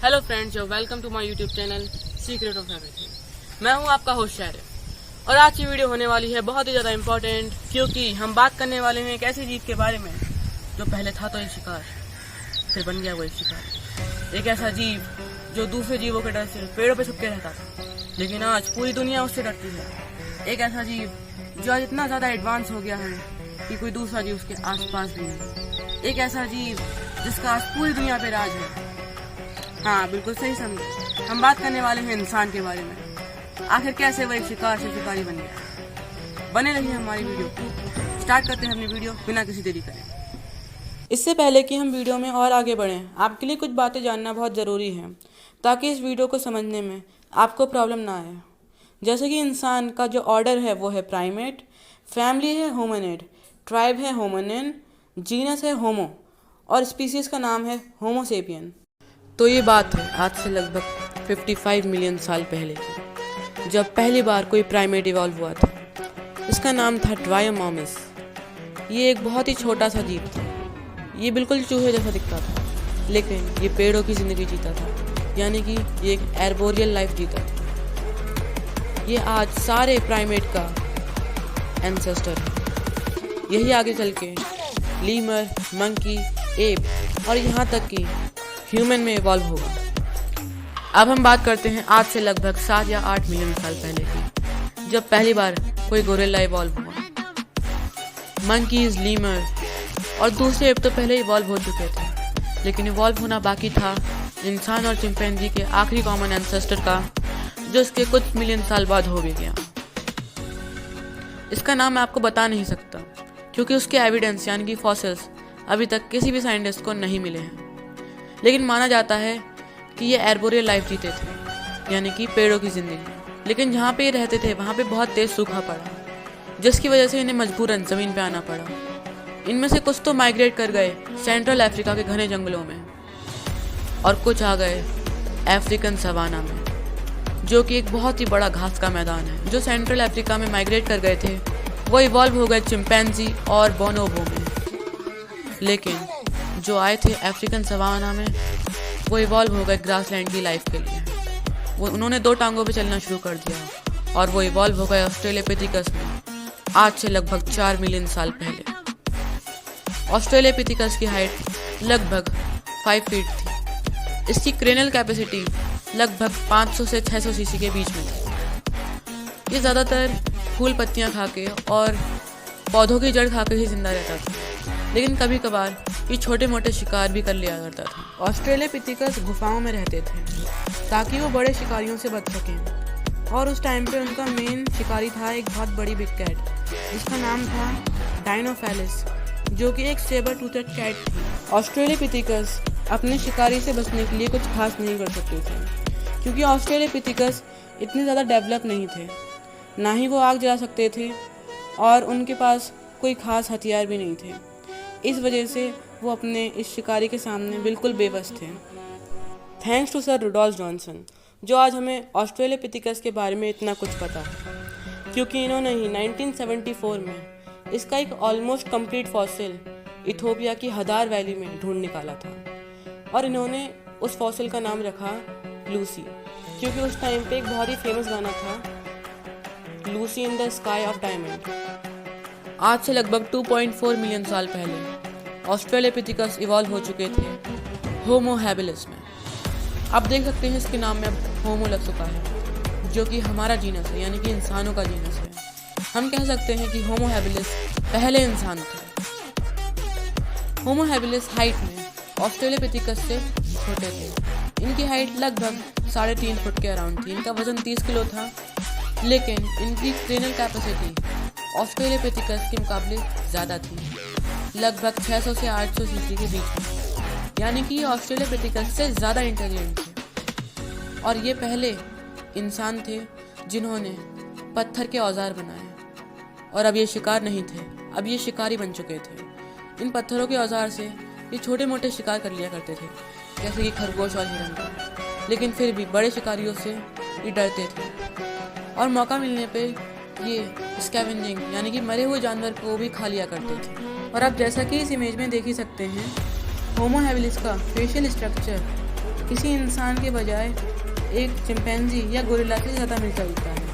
Hello friends, welcome to my YouTube channel secret of everything. मैं हूं आपका host शायर और आज की वीडियो होने वाली है बहुत ही ज़्यादा इम्पोर्टेंट, क्योंकि हम बात करने वाले हैं एक ऐसे जीव के बारे में जो पहले था तो एक शिकार, फिर बन गया वो एक शिकार। एक ऐसा जीव जो दूसरे जीवों के डर से पेड़ों पर छुप के रहता था, लेकिन आज पूरी दुनिया उससे डरती है। एक ऐसा जीव जो आज इतना ज़्यादा एडवांस हो गया है कि कोई दूसरा जीव उसके आसपास भी नहीं। एक ऐसा जीव जिसका आज पूरी दुनिया पे राज है। हाँ, बिल्कुल सही समझे, हम बात करने वाले हैं इंसान के बारे में। आखिर कैसे वो एक शिकार से शिकारी बन गया। बने रहिए हमारी वीडियो को। स्टार्ट करते हैं अपनी वीडियो बिना किसी देरी करें। इससे पहले कि हम वीडियो में और आगे बढ़ें, आपके लिए कुछ बातें जानना बहुत ज़रूरी है ताकि इस वीडियो को समझने में आपको प्रॉब्लम ना आए। जैसे कि इंसान का जो ऑर्डर है वो है प्राइमेट, फैमिली है होमिनिड, ट्राइब है होमिनिन, जीनस है होमो और स्पीसीज का नाम है होमो सेपियन। तो ये बात है आज से लगभग 55 मिलियन साल पहले की, जब पहली बार कोई प्राइमेट इवॉल्व हुआ था। इसका नाम था ड्रायोमॉमिस। ये एक बहुत ही छोटा सा जीव था। ये बिल्कुल चूहे जैसा दिखता था, लेकिन ये पेड़ों की ज़िंदगी जीता था, यानी कि ये एक एर्बोरियल लाइफ जीता था। ये आज सारे प्राइमेट का एंसेस्टर है। यही आगे चल के लीमर, मंकी, एप और यहाँ तक कि ह्यूमन में इवॉल्व होगा। अब हम बात करते हैं आज से लगभग 7 या 8 मिलियन साल पहले की, जब पहली बार कोई गोरिल्ला इवॉल्व हुआ। मंकीज, लीमर और दूसरे एप तो पहले इवॉल्व हो चुके थे, लेकिन इवॉल्व होना बाकी था इंसान और चिंपैंजी के आखिरी कॉमन एंसेस्टर का, जो इसके कुछ मिलियन साल बाद हो भी गया। इसका नाम मैं आपको बता नहीं सकता, क्योंकि उसके एविडेंस यानी कि फॉसिल्स अभी तक किसी भी साइंटिस्ट को नहीं मिले हैं। लेकिन माना जाता है कि ये एर्बोरियल लाइफ जीते थे, यानी कि पेड़ों की ज़िंदगी। लेकिन जहाँ पे ये रहते थे वहाँ पे बहुत तेज़ सूखा पड़ा, जिसकी वजह से इन्हें मजबूरन ज़मीन पे आना पड़ा। इनमें से कुछ तो माइग्रेट कर गए सेंट्रल अफ्रीका के घने जंगलों में, और कुछ आ गए अफ्रीकन सवाना में, जो कि एक बहुत ही बड़ा घास का मैदान है। जो सेंट्रल अफ्रीका में माइग्रेट कर गए थे वो इवॉल्व हो गए चिंपैंजी और बोनोबो में, लेकिन जो आए थे अफ्रीकन सवाना में वो इवॉल्व हो गए ग्रासलैंड की लाइफ के लिए। उन्होंने 2 टांगों पे चलना शुरू कर दिया और वो इवॉल्व हो गए ऑस्ट्रेलोपिथेकस में आज से लगभग 4 मिलियन साल पहले। ऑस्ट्रेलोपिथेकस की हाइट लगभग 5 फीट थी। इसकी क्रेनल कैपेसिटी लगभग 500 से 600 सीसी के बीच में थी। ये ज़्यादातर फूल पत्तियाँ खा के और पौधों की जड़ खा के ही जिंदा रहता था, लेकिन कभी कभार ये छोटे मोटे शिकार भी कर लिया करता था। ऑस्ट्रेलोपिथेकस गुफाओं में रहते थे ताकि वो बड़े शिकारियों से बच सकें, और उस टाइम पे उनका मेन शिकारी था एक बहुत बड़ी बिग कैट, जिसका नाम था डायनोफेलिस, जो कि एक सेबर टूथेड कैट थी। ऑस्ट्रेलोपिथेकस अपने शिकारी से बचने के लिए कुछ खास नहीं कर सकते थे, क्योंकि ऑस्ट्रेलोपिथेकस इतने ज़्यादा डेवलप नहीं थे, ना ही वो आग जला सकते थे और उनके पास कोई खास हथियार भी नहीं थे। इस वजह से वो अपने इस शिकारी के सामने बिल्कुल बेबस थे। Thanks to sir Rudolph Johnson, जो आज हमें ऑस्ट्रेलोपिथेकस के बारे में इतना कुछ पता है, क्योंकि इन्होंने ही 1974 में इसका एक ऑलमोस्ट कंप्लीट फॉसिल इथोपिया की हदार वैली में ढूंढ निकाला था, और इन्होंने उस फॉसिल का नाम रखा लूसी, क्योंकि उस टाइम पे एक बहुत ही फेमस गाना था Lucy in the sky of diamond. आज से लगभग 2.4 मिलियन साल पहले ऑस्ट्रेलोपिथेकस इवॉल्व हो चुके थे होमो हैबिलिस में। आप देख सकते हैं इसके नाम में अब होमो लग चुका है, जो कि हमारा जीनस है, यानी कि इंसानों का जीनस है। हम कह सकते हैं कि होमो हैबिलिस पहले इंसान थे। होमो हैबिलिस हाइट में ऑस्ट्रेलोपिथेकस से छोटे थे। इनकी हाइट लगभग 3.5 फुट के अराउंड थी। इनका वजन 30 किलो था, लेकिन इनकी क्रेनल कैपेसिटी ऑस्ट्रेलोपिथेकस के मुकाबले ज़्यादा थी, लगभग 600 से 800 सीसी के बीच में, यानी कि ये ऑस्ट्रेलोपिथेकस से ज़्यादा इंटेलिजेंट थे। और ये पहले इंसान थे जिन्होंने पत्थर के औजार बनाए, और अब ये शिकार नहीं थे, अब ये शिकारी बन चुके थे। इन पत्थरों के औजार से ये छोटे मोटे शिकार कर लिया करते थे, जैसे कि खरगोश और हिरन का, लेकिन फिर भी बड़े शिकारियों से ये डरते थे, और मौका मिलने पे ये स्कैवेंजिंग यानी कि मरे हुए जानवर को भी खा लिया करते थे। और आप जैसा कि इस इमेज में देख ही सकते हैं, होमो हैबिलिस का फेशियल स्ट्रक्चर किसी इंसान के बजाय एक चिंपैंजी या गोरिल्ला से ज़्यादा मिलता जुलता है।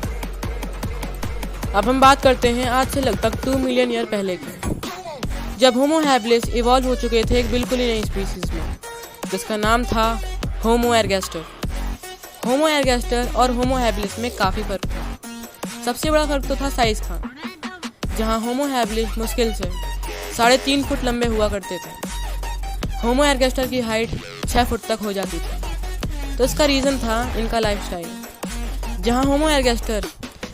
अब हम बात करते हैं आज से लगभग 2 मिलियन ईयर पहले की, जब होमो हैबिलिस इवॉल्व हो चुके थे एक बिल्कुल ही नई स्पीसीज में, जिसका नाम था होमो एरगैस्टर। होमो एरगैस्टर और होमो हैबिलिस में काफ़ी फ़र्क था। सबसे बड़ा फ़र्क तो था साइज़ का, जहाँ होमो हैबिलिस मुश्किल से 3.5 फुट लंबे हुआ करते थे। होमो एरगैस्टर की हाइट 6 फुट तक हो जाती थी। तो इसका रीज़न था इनका लाइफस्टाइल। जहाँ होमो एरगैस्टर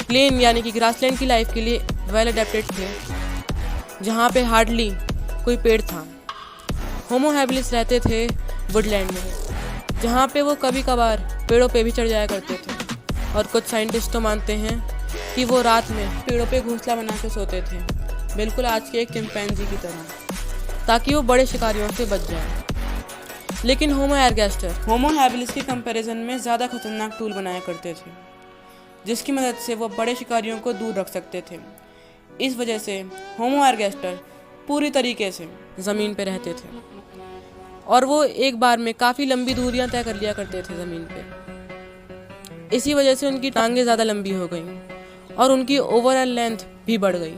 प्लेन यानी कि ग्रासलैंड की लाइफ के लिए वेल अडेप्टेड थे, जहाँ पे हार्डली कोई पेड़ था, होमो हैबिलिस रहते थे वुडलैंड में, जहाँ पे वो कभी कभार पेड़ों पे भी चढ़ जाया करते थे। और कुछ साइंटिस्ट तो मानते हैं कि वो रात में पेड़ों पे घोंसला बना के सोते थे, बिल्कुल आज के एक चिंपैंजी की तरह, ताकि वो बड़े शिकारियों से बच जाए। लेकिन होमो एरगैस्टर होमो हैबिलिस के कंपैरिजन में ज़्यादा खतरनाक टूल बनाया करते थे, जिसकी मदद से वो बड़े शिकारियों को दूर रख सकते थे। इस वजह से होमो एरगैस्टर पूरी तरीके से ज़मीन पे रहते थे और वो एक बार में काफ़ी लंबी दूरियां तय कर लिया करते थे ज़मीन पे। इसी वजह से उनकी टांगें ज़्यादा लंबी हो गई और उनकी ओवरऑल लेंथ भी बढ़ गई।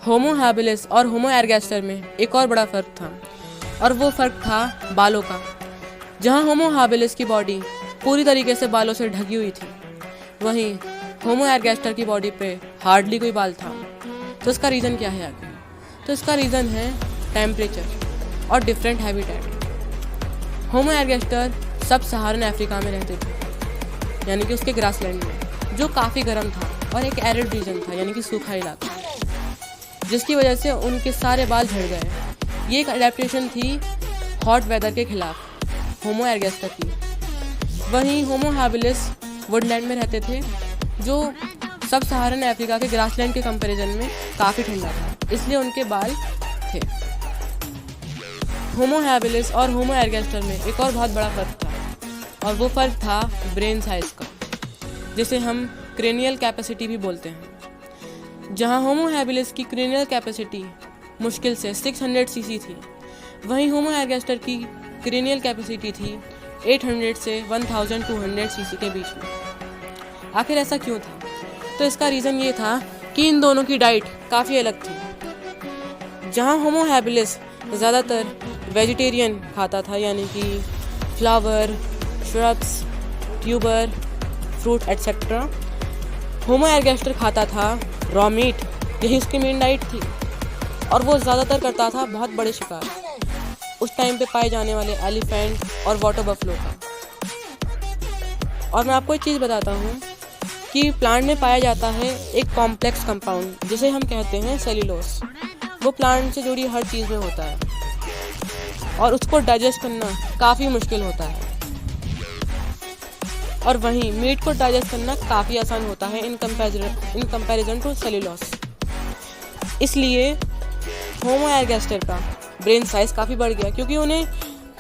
होमो हैबिलिस और होमो एरगैस्टर में एक और बड़ा फ़र्क था, और वो फ़र्क था बालों का। जहाँ होमो हैबिलिस की बॉडी पूरी तरीके से बालों से ढकी हुई थी, वहीं होमो एरगैस्टर की बॉडी पे हार्डली कोई बाल था। तो इसका रीज़न क्या है आगे? तो इसका रीज़न है टेम्परेचर और डिफरेंट हैबिटेट। होमो एरगैस्टर सब सहारन अफ्रीका में रहते थे, यानी कि उसके ग्रासलैंड में, जो काफ़ी गर्म था और एक एरिड रीजन था, यानी कि सूखा इलाका, जिसकी वजह से उनके सारे बाल झड़ गए। ये एक अडेप्टेशन थी हॉट वेदर के खिलाफ होमो एरगैस्टर की। वहीं होमो हैबिलिस वुडलैंड में रहते थे, जो सब सहारन अफ्रीका के ग्रासलैंड के कंपैरिजन में काफ़ी ठंडा था, इसलिए उनके बाल थे। होमो हैबिलिस और होमो एरगैस्टर में एक और बहुत बड़ा फ़र्क था, और वो फ़र्क था ब्रेन साइज़ का, जिसे हम क्रेनियल कैपेसिटी भी बोलते हैं। जहाँ होमो हैबिलिस की क्रेनियल कैपेसिटी मुश्किल से 600 सीसी थी, वहीं होमो एरगैस्टर की क्रेनियल कैपेसिटी थी 800 से 1200 सीसी के बीच में। आखिर ऐसा क्यों था? तो इसका रीज़न ये था कि इन दोनों की डाइट काफ़ी अलग थी। जहाँ होमो हैबिलिस ज़्यादातर वेजिटेरियन खाता था, यानी कि flower, shrubs, tuber, fruit etcetera, homo ergaster खाता था रॉ मीट, यही उसकी मेन डाइट थी। और वो ज़्यादातर करता था बहुत बड़े शिकार, उस टाइम पे पाए जाने वाले एलिफेंट और वाटर बफलो का। और मैं आपको एक चीज़ बताता हूँ कि प्लांट में पाया जाता है एक कॉम्प्लेक्स कंपाउंड, जिसे हम कहते हैं सेल्यूलोस। वो प्लांट से जुड़ी हर चीज़ में होता है और उसको डाइजेस्ट करना काफ़ी मुश्किल होता है। और वहीं मीट को डाइजेस्ट करना काफ़ी आसान होता है इन कंपैरिजन टू सेल्यूलोस। इसलिए होमो एरगैस्टर का ब्रेन साइज़ काफ़ी बढ़ गया, क्योंकि उन्हें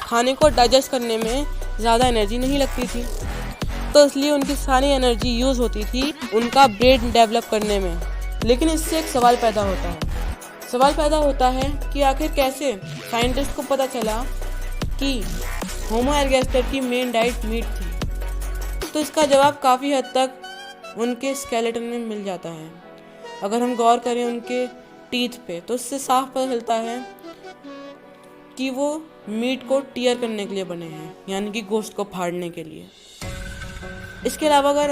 खाने को डाइजेस्ट करने में ज़्यादा एनर्जी नहीं लगती थी, तो इसलिए उनकी सारी एनर्जी यूज़ होती थी उनका ब्रेन डेवलप करने में। लेकिन इससे एक सवाल पैदा होता है कि आखिर कैसे साइंटिस्ट को पता चला कि होमो एरगैस्टर की मेन डाइट मीट थी? तो इसका जवाब काफ़ी हद तक उनके स्केलेटन में मिल जाता है। अगर हम गौर करें उनके टीथ पे, तो इससे साफ पता चलता है कि वो मीट को टीयर करने के लिए बने हैं, यानी कि गोश्त को फाड़ने के लिए। इसके अलावा अगर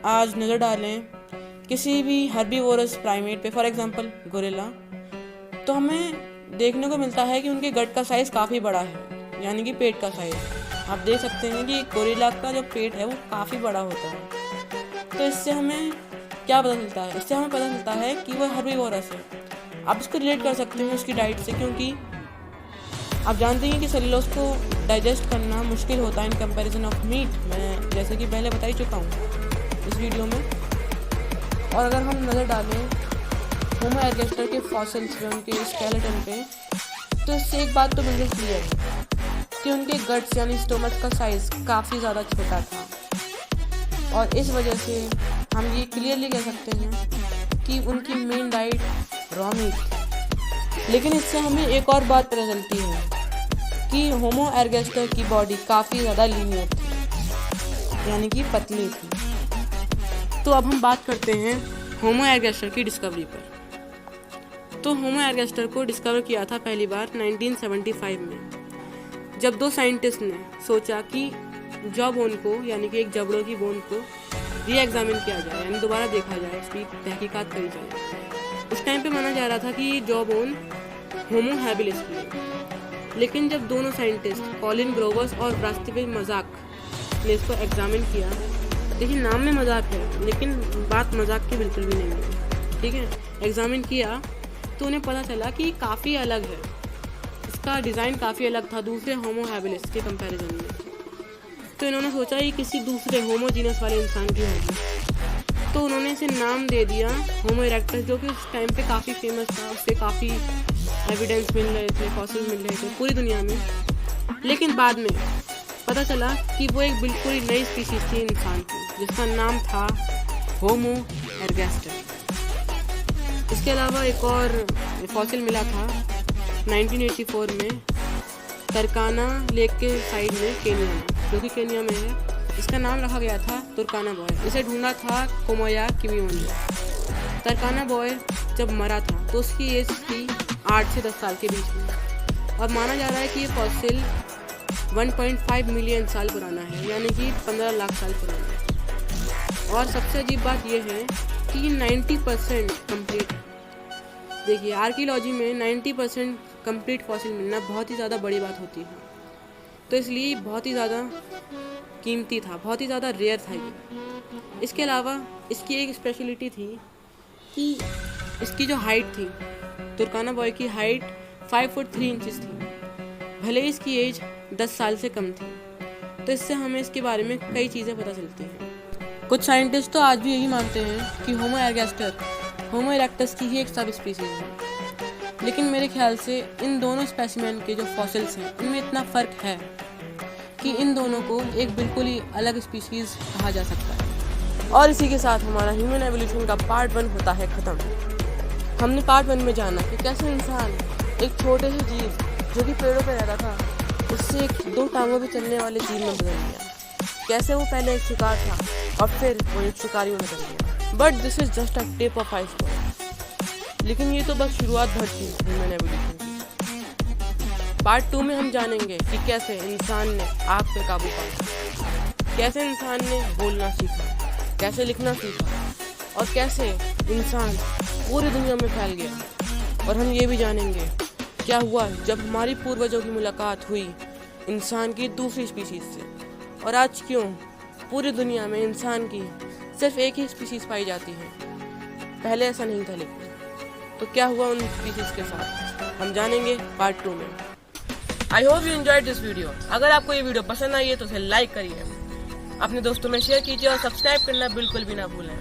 आज नज़र डालें किसी भी हर्बीवोरस प्राइमेट पे, फॉर एग्जांपल गोरिल्ला, तो हमें देखने को मिलता है कि उनके गट का साइज़ काफ़ी बड़ा है, यानी कि पेट का साइज़। आप देख सकते हैं कि गोरिल्ला का जो पेट है वो काफ़ी बड़ा होता है। तो इससे हमें क्या पता चलता है? इससे हमें पता चलता है कि वह हर्बीवोरस है। आप इसको रिलेट कर सकते हैं उसकी डाइट से, क्योंकि आप जानते हैं कि सेल्यूलोज को डाइजेस्ट करना मुश्किल होता है इन कंपैरिजन ऑफ मीट। मैं जैसे कि पहले बता ही चुका हूँ इस वीडियो में। और अगर हम नज़र डालें होमो एरगैस्टर के फॉसिल्स पे, उनके स्केलेटन पे, तो इससे एक बात तो बिल्कुल क्लियर है कि उनके गट्स यानी स्टोमच का साइज़ काफ़ी ज़्यादा छोटा था। और इस वजह से हम ये क्लियरली कह सकते हैं कि उनकी मेन डाइट रॉ मीट। लेकिन इससे हमें एक और बात पता चलती है कि होमो एरगेस्टर की बॉडी काफ़ी ज़्यादा लीनियर थी, यानी कि पतली थी। तो अब हम बात करते हैं होमो एरगेस्टर की डिस्कवरी पर। तो होमो एरगेस्टर को डिस्कवर किया था पहली बार 1975 में, जब दो साइंटिस्ट ने सोचा कि जॉ बोन को, यानी कि एक जबड़ों की बोन को री एग्जामिन किया जाए, यानी दोबारा देखा जाए, इसकी तहकीकात करी जाए। उस टाइम पे माना जा रहा था कि जॉ बोन होमो हैबिलिस की है, लेकिन जब दोनों साइंटिस्ट कॉलिन ग्रोवर्स और ब्रास्टिविल मजाक ने इसको एग्जामिन किया, देखिए नाम में मजाक है लेकिन बात मजाक की बिल्कुल भी नहीं है, ठीक है। एग्जामिन किया तो उन्हें पता चला कि काफ़ी अलग है, इसका डिज़ाइन काफ़ी अलग था दूसरे होमो हैबिलिस के कंपैरिजन में। तो इन्होंने सोचा ये किसी दूसरे होमोजीनस वाले इंसान की होगी, तो उन्होंने इसे नाम दे दिया होमो इरेक्टस, जो कि उस टाइम पे काफ़ी फेमस था, उससे काफ़ी एविडेंस मिल रहे थे, फॉसिल मिल रहे थे पूरी दुनिया में। लेकिन बाद में पता चला कि वो एक बिल्कुल ही नई स्पीशीज थी इंसान की, जिसका नाम था होमो एरगेस्टर। इसके अलावा एक और फॉसिल मिला था 1984 में तरकाना लेक के साइड में केनिया में, जो कि केनिया में है। इसका नाम रखा गया था तुर्काना बॉय। इसे ढूंढा था कोमोया किमियोन ने। तरकाना बॉय जब मरा था तो उसकी एज थी 8 से 10 साल के बीच में। अब माना जा रहा है कि ये फॉसिल 1.5 मिलियन साल पुराना है, यानी कि 15 लाख साल पुराना है। और सबसे अजीब बात यह है कि 90% कंप्लीट है। देखिए आर्कियोलॉजी में 90% कंप्लीट फॉसिल मिलना बहुत ही ज़्यादा बड़ी बात होती है, तो इसलिए बहुत ही ज़्यादा कीमती था, बहुत ही ज़्यादा रेयर था ये। इसके अलावा इसकी एक स्पेशलिटी थी कि इसकी जो हाइट थी, तुर्काना बॉय की हाइट 5 फुट 3 इंचेस थी, भले ही इसकी एज 10 साल से कम थी। तो इससे हमें इसके बारे में कई चीज़ें पता चलती हैं। कुछ साइंटिस्ट तो आज भी यही मानते हैं कि होमो एरगेस्टर होमो इरेक्टस की ही एक सब स्पीसीज है, लेकिन मेरे ख्याल से इन दोनों स्पेसिमेन के जो फॉसिल्स हैं उनमें इतना फ़र्क है कि इन दोनों को एक बिल्कुल ही अलग स्पीशीज़ कहा जा सकता है। और इसी के साथ हमारा ह्यूमन एवोल्यूशन का पार्ट 1 होता है ख़त्म। हमने पार्ट 1 में जाना कि कैसे इंसान एक छोटे से जीव जो कि पेड़ों पर रहता था, उससे एक 2 टांगों पर चलने वाले जीव में बदल गया। कैसे वो पहले एक शिकार था और फिर वो एक शिकारी में बदल गया। But this is just a tip of iceberg. लेकिन ये तो बस शुरुआत भर थी ह्यूमन एवोल्यूशन की। पार्ट 2 में हम जानेंगे कि कैसे इंसान ने आग पे काबू पाया, कैसे इंसान ने बोलना सीखा, कैसे लिखना सीखा, और कैसे इंसान पूरी दुनिया में फैल गया। और हम ये भी जानेंगे क्या हुआ जब हमारी पूर्वजों की मुलाकात हुई इंसान की दूसरी स्पीशीज से, और आज क्यों पूरी दुनिया में इंसान की सिर्फ एक ही स्पीशीज पाई जाती है। पहले ऐसा नहीं था, लेकिन तो क्या हुआ उन स्पीशीज के साथ हम जानेंगे पार्ट 2 में। I hope you enjoyed this video. अगर आपको ये वीडियो पसंद आई है तो इसे लाइक करिए, अपने दोस्तों में शेयर कीजिए और सब्सक्राइब करना बिल्कुल भी ना भूलें।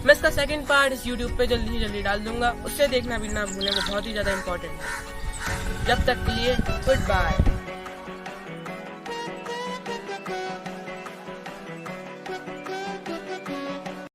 मैं इसका सेकंड पार्ट इस यूट्यूब पे जल्दी डाल दूंगा, उससे देखना भी ना भूलें, वो बहुत ही ज़्यादा इंपॉर्टेंट है। जब तक के लिए गुड बाय।